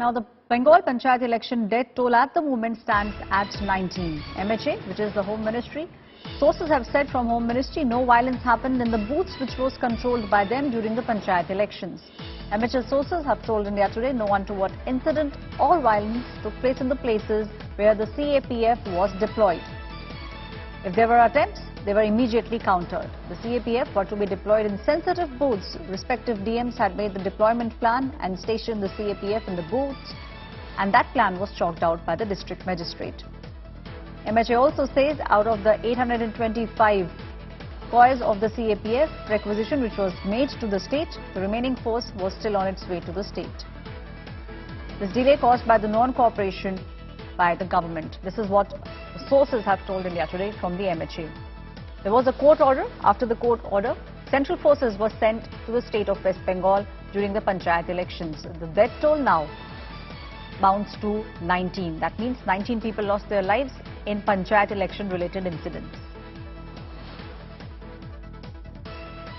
Now, the Bengal Panchayat election death toll at the moment stands at 19. MHA, which is the Home Ministry, sources have said from Home Ministry no violence happened in the booths which was controlled by them during the Panchayat elections. MHA sources have told India Today no untoward incident or violence took place in the places where the CAPF was deployed. If there were attempts, they were immediately countered. The CAPF were to be deployed in sensitive booths. Respective DMs had made the deployment plan and stationed the CAPF in the booths, and that plan was chalked out by the district magistrate. MHA also says out of the 825 coys of the CAPF requisition which was made to the state, the remaining force was still on its way to the state. This delay caused by the non-cooperation by the government. This is what the sources have told India Today from the MHA. There was a court order. After the court order, central forces were sent to the state of West Bengal during the Panchayat elections. The death toll now mounts to 19. That means 19 people lost their lives in Panchayat election related incidents.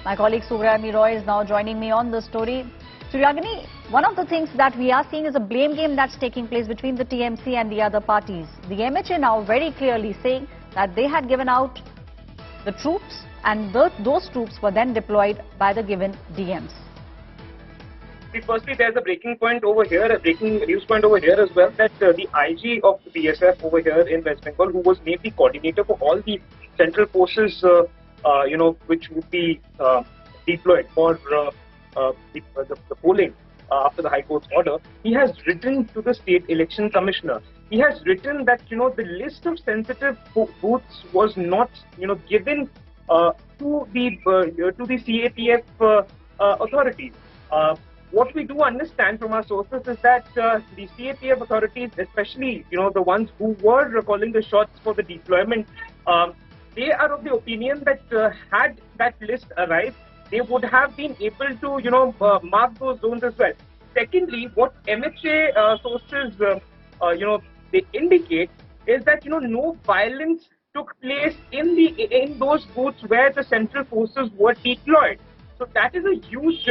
My colleague Subrayani Roy is now joining me on the story. Suryagini, one of the things that we are seeing is a blame game that's taking place between the TMC and the other parties. The MHA now very clearly saying that they had given out the troops and those troops were then deployed by the given DMs. Firstly, there's a breaking point over here, a breaking news point over here as well, that the IG of the BSF over here in West Bengal, who was named the coordinator for all the central forces, which would be deployed for the polling after the High Court's order, he has written to the State Election Commissioner. He has written that, the list of sensitive booths was not, given to the CAPF authorities. What we do understand from our sources is that the CAPF authorities, especially, the ones who were calling the shots for the deployment, they are of the opinion that had that list arrived, they would have been able to, mark those zones as well. Secondly, what MHA sources, they indicate is that, no violence took place in those booths where the central forces were deployed. So that is a huge,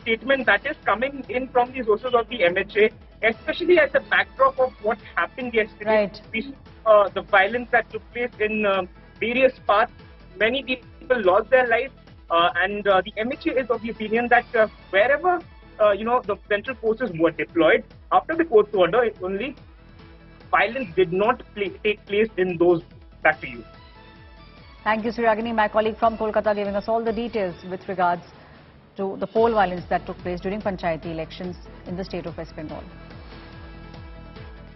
statement that is coming in from the sources of the MHA, especially at the backdrop of what happened yesterday. Right. We saw the violence that took place in various parts. Many people lost their lives, and the MHA is of the opinion that wherever the central forces were deployed, after the court's order only, violence did not take place in those. Back to you. Thank you, Suryagini. My colleague from Kolkata giving us all the details with regards to the poll violence that took place during Panchayati elections in the state of West Bengal.